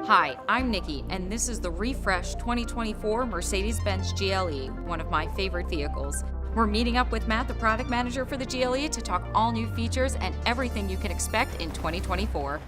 Hi, I'm Nikki, and this is the refreshed 2024 Mercedes Benz GLE, one of my favorite vehicles. We're meeting up with Matt, the product manager for the GLE, to talk all new features and everything you can expect in 2024.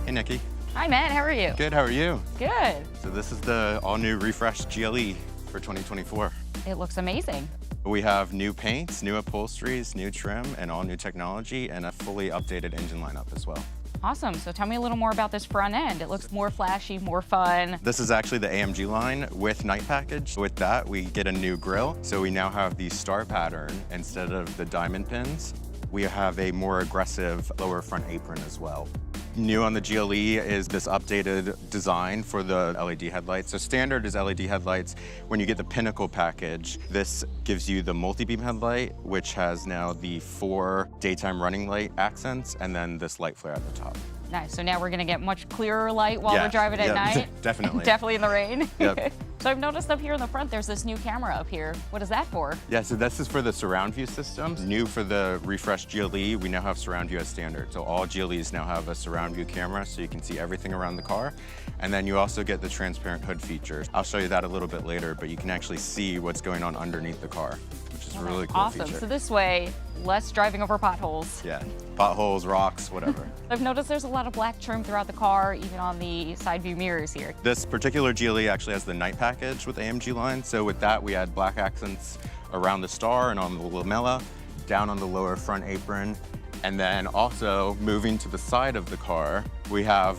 Hey, Nikki. Hi, Matt. How are you? Good, how are you? Good. So this is the all-new refreshed GLE for 2024. It looks amazing. We have new paints, new upholsteries, new trim, and all new technology, and a fully updated engine lineup as well. Awesome. So tell me a little more about this front end. It looks more flashy, more fun. This is actually the AMG line with night package. With that, we get a new grille. So we now have the star pattern instead of the diamond pins. We have a more aggressive lower front apron as well. New on the GLE is this updated design for the LED headlights. So standard is LED headlights. When you get the Pinnacle package, this gives you the multi-beam headlight, which has now the 4 daytime running light accents, and then this light flare at the top. Nice. So now we're going to get much clearer light while we're driving at night? Definitely. Definitely in the rain? Yep. So I've noticed up here in the front, there's this new camera up here. What is that for? Yeah, so this is for the surround view system. New for the refreshed GLE, we now have surround view as standard. So all GLEs now have a surround view camera, so you can see everything around the car. And then you also get the transparent hood features. I'll show you that a little bit later, but you can actually see what's going on underneath the car, which is a really cool awesome. feature. So this way, less driving over potholes. Yeah, potholes, rocks, whatever. I've noticed there's a lot of black trim throughout the car, even on the side view mirrors here. This particular GLE actually has the night package with AMG line. So with that, we add black accents around the star and on the lamella, down on the lower front apron. And then also moving to the side of the car, we have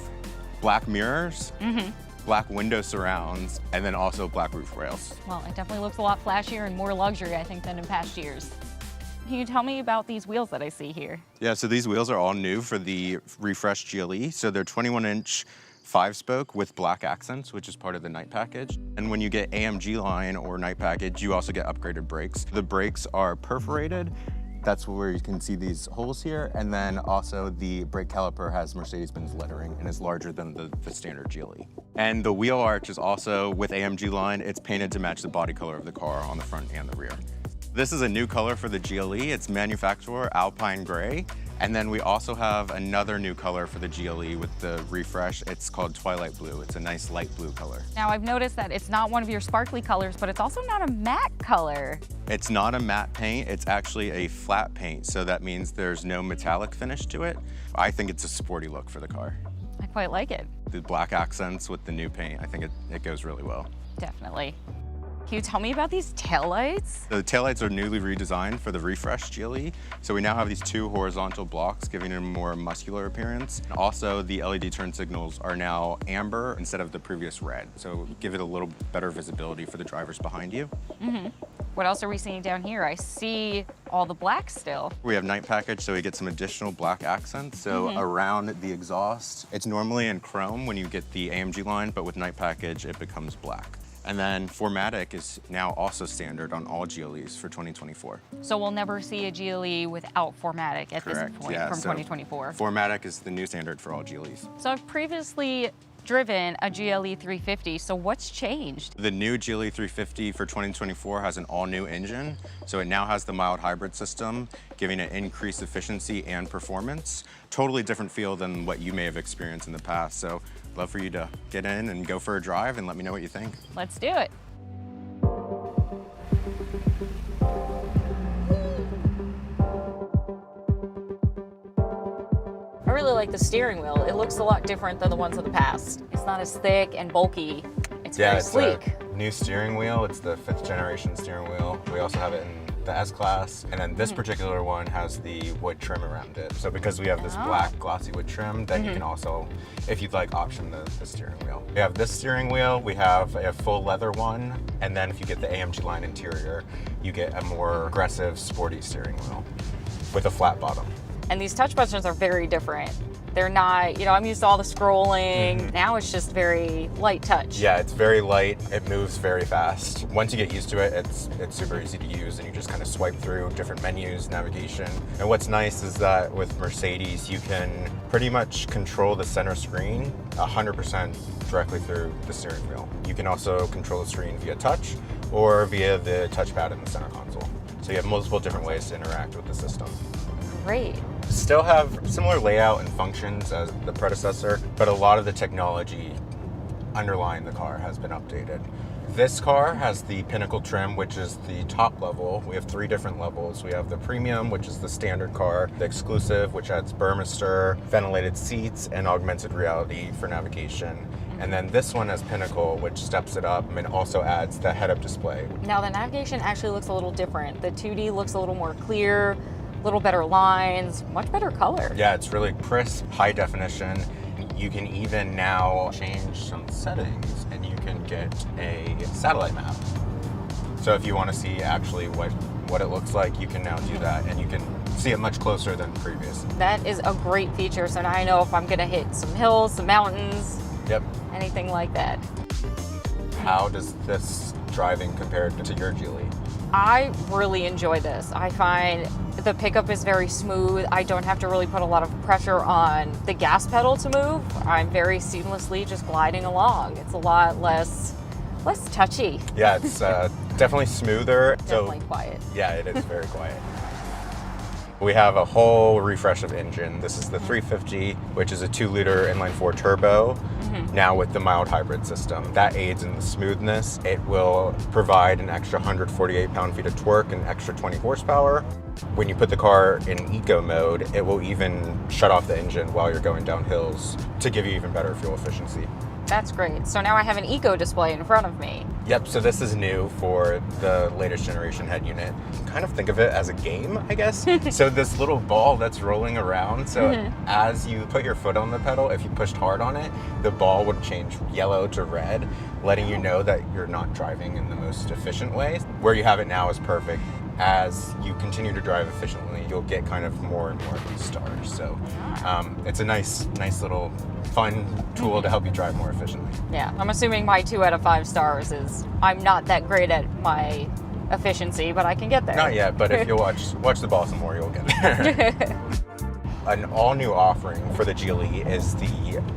black mirrors, black window surrounds, and then also black roof rails. Well, it definitely looks a lot flashier and more luxury, I think, than in past years. Can you tell me about these wheels that I see here? Yeah, so these wheels are all new for the refreshed GLE. So they're 21-inch 5-spoke with black accents, which is part of the night package. And when you get AMG line or night package, you also get upgraded brakes. The brakes are perforated. That's where you can see these holes here. And then also the brake caliper has Mercedes Benz lettering and is larger than the standard GLE. And the wheel arch is also with AMG line. It's painted to match the body color of the car on the front and the rear. This is a new color for the GLE. It's manufacturer Alpine Gray. And then we also have another new color for the GLE with the refresh. It's called Twilight Blue. It's a nice light blue color. Now I've noticed that it's not one of your sparkly colors, but it's also not a matte color. It's not a matte paint, it's actually a flat paint. So that means there's no metallic finish to it. I think it's a sporty look for the car. I quite like it. The black accents with the new paint, I think it goes really well. Definitely. Can you tell me about these taillights? The taillights are newly redesigned for the refreshed GLE. So we now have these 2 horizontal blocks, giving it a more muscular appearance. Also, the LED turn signals are now amber instead of the previous red. So give it a little better visibility for the drivers behind you. What else are we seeing down here? I see all the black still. We have night package, so we get some additional black accents. So around the exhaust, it's normally in chrome when you get the AMG line, but with night package, it becomes black. And then 4MATIC is now also standard on all GLEs for 2024. So we'll never see a GLE without 4MATIC at this point from so 2024. 4MATIC is the new standard for all GLEs. So I've previously driven a GLE 350, so what's changed? The new GLE 350 for 2024 has an all-new engine, so it now has the mild hybrid system, giving it increased efficiency and performance. Totally different feel than what you may have experienced in the past, so love for you to get in and go for a drive and let me know what you think. Let's do it. I really like the steering wheel. It looks a lot different than the ones of the past. It's not as thick and bulky. It's very sleek. A new steering wheel. It's the 5th generation steering wheel. We also have it in the S-Class. And then this particular one has the wood trim around it. So because we have this black glossy wood trim, then you can also, if you'd like, option the steering wheel. We have this steering wheel. We have a full leather one. And then if you get the AMG line interior, you get a more aggressive, sporty steering wheel with a flat bottom. And these touch buttons are very different. They're not, I'm used to all the scrolling. Now it's just very light touch. Yeah, it's very light. It moves very fast. Once you get used to it, it's super easy to use, and you just kind of swipe through different menus, navigation. And what's nice is that with Mercedes, you can pretty much control the center screen 100% directly through the steering wheel. You can also control the screen via touch or via the touchpad in the center console. So you have multiple different ways to interact with the system. great. Still have similar layout and functions as the predecessor, but a lot of the technology underlying the car has been updated. This car has the Pinnacle trim, which is the top level. We have 3 different levels. We have the Premium, which is the standard car, the Exclusive, which adds Burmester, ventilated seats, and augmented reality for navigation. And then this one has Pinnacle, which steps it up and also adds the head-up display. Now the navigation actually looks a little different. The 2D looks a little more clear, a little better lines, much better color. Yeah, it's really crisp, high definition. You can even now change some settings and you can get a satellite map. So if you want to see actually what it looks like, you can now do that and you can see it much closer than previous. That is a great feature. So now I know if I'm going to hit some hills, some mountains, yep, anything like that. How does this driving compare to your GLE? I really enjoy this. I find the pickup is very smooth. I don't have to really put a lot of pressure on the gas pedal to move. I'm very seamlessly just gliding along. It's a lot less touchy. Yeah, it's definitely smoother. Definitely quiet. Yeah, it is very quiet. We have a whole refresh of engine. This is the 350, which is a 2-liter inline-4 turbo, now with the mild hybrid system. That aids in the smoothness. It will provide an extra 148 pound-feet of torque and extra 20 horsepower. When you put the car in eco mode, it will even shut off the engine while you're going down hills to give you even better fuel efficiency. That's great. So now I have an eco display in front of me. Yep, so this is new for the latest generation head unit. Kind of think of it as a game, I guess. So this little ball that's rolling around, so as you put your foot on the pedal, if you pushed hard on it, the ball would change yellow to red, letting you know that you're not driving in the most efficient way. Where you have it now is perfect. As you continue to drive efficiently, you'll get kind of more and more of these stars. So it's a nice little fun tool to help you drive more efficiently. Yeah, I'm assuming my 2 out of 5 stars is I'm not that great at my efficiency, but I can get there. Not yet, but if you watch the ball some more, you'll get there. An all-new offering for the GLE is the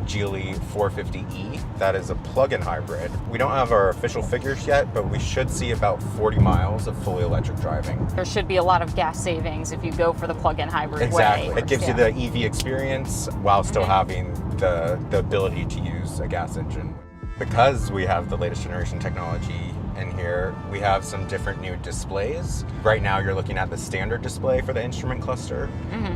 GLE 450E. That is a plug-in hybrid. We don't have our official figures yet, but we should see about 40 miles of fully electric driving. There should be a lot of gas savings if you go for the plug-in hybrid Exactly. way. It gives you the EV experience while still having the ability to use a gas engine. Because we have the latest generation technology in here, we have some different new displays. Right now you're looking at the standard display for the instrument cluster.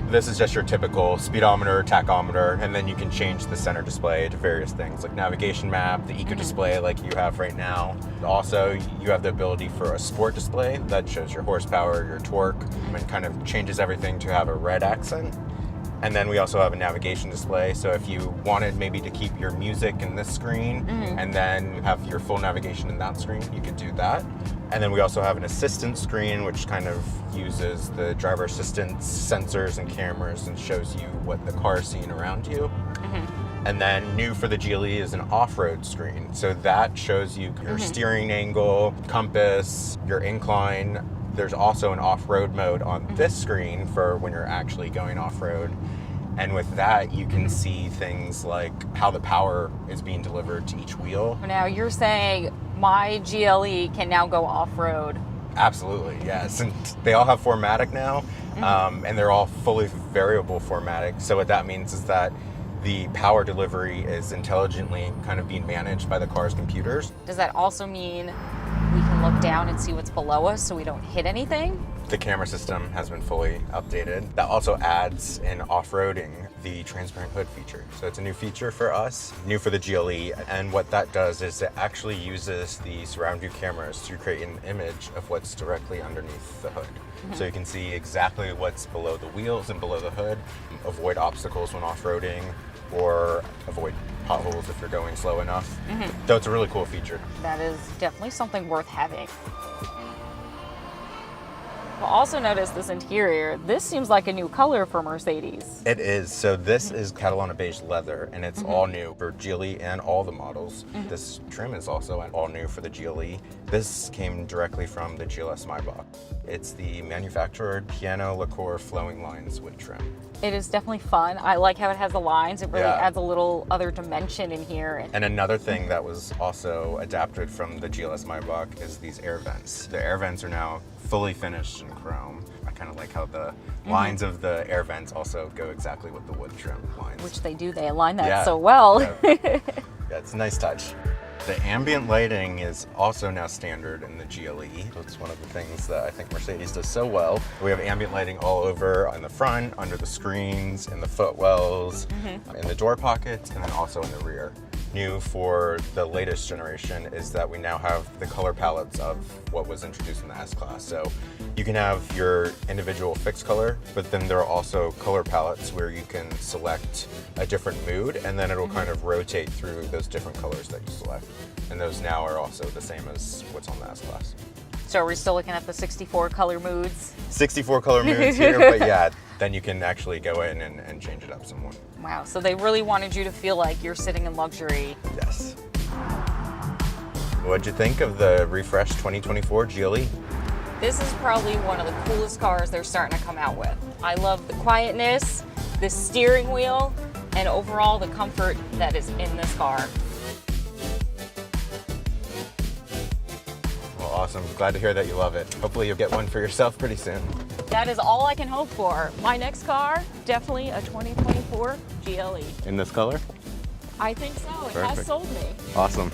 This is just your typical speedometer, tachometer, and then you can change the center display to various things like navigation map, the eco display like you have right now. Also, you have the ability for a sport display that shows your horsepower, your torque, and kind of changes everything to have a red accent. And then we also have a navigation display. So if you wanted maybe to keep your music in this screen and then have your full navigation in that screen, you could do that. And then we also have an assistant screen, which kind of uses the driver assistance sensors and cameras and shows you what the car is seeing around you. And then new for the GLE is an off-road screen. So that shows you your steering angle, compass, your incline. There's also an off-road mode on this screen for when you're actually going off-road. And with that, you can see things like how the power is being delivered to each wheel. Now you're saying my GLE can now go off-road. Absolutely, yes. And they all have 4MATIC now, and they're all fully variable 4MATIC. So what that means is that the power delivery is intelligently kind of being managed by the car's computers. Does that also mean we can look down and see what's below us so we don't hit anything? The camera system has been fully updated. That also adds in off-roading the transparent hood feature. So it's a new feature for us, new for the GLE. And what that does is it actually uses the surround view cameras to create an image of what's directly underneath the hood. So you can see exactly what's below the wheels and below the hood, avoid obstacles when off-roading, or avoid potholes if you're going slow enough. So it's a really cool feature. That is definitely something worth having. Well, also notice this interior. This seems like a new color for Mercedes. It is. So this is Catalana beige leather, and it's all new for GLE and all the models. This trim is also all new for the GLE. This came directly from the GLS Maybach. It's the manufactured piano lacquer flowing lines wood trim. It is definitely fun. I like how it has the lines. It really Yeah. adds a little other dimension in here. And another thing that was also adapted from the GLS Maybach is these air vents. The air vents are now fully finished in chrome. I kind of like how the lines of the air vents also go exactly with the wood trim lines. Which they do, they align that Yeah. so well. Yeah, it's a nice touch. The ambient lighting is also now standard in the GLE. It's one of the things that I think Mercedes does so well. We have ambient lighting all over on the front, under the screens, in the footwells, in the door pockets, and then also in the rear. New for the latest generation is that we now have the color palettes of what was introduced in the S-Class. So you can have your individual fixed color, but then there are also color palettes where you can select a different mood, and then it'll kind of rotate through those different colors that you select. And those now are also the same as what's on the S-Class. So we're still looking at the 64 color moods. 64 color moods here, but yeah, then you can actually go in and change it up some more. Wow, so they really wanted you to feel like you're sitting in luxury. Yes. What'd you think of the refreshed 2024 GLE? This is probably one of the coolest cars they're starting to come out with. I love the quietness, the steering wheel, and overall the comfort that is in this car. Well, awesome. Glad to hear that you love it. Hopefully you'll get one for yourself pretty soon. That is all I can hope for. My next car, definitely a 2024 GLE. In this color? I think so. It Perfect. has sold me. Awesome.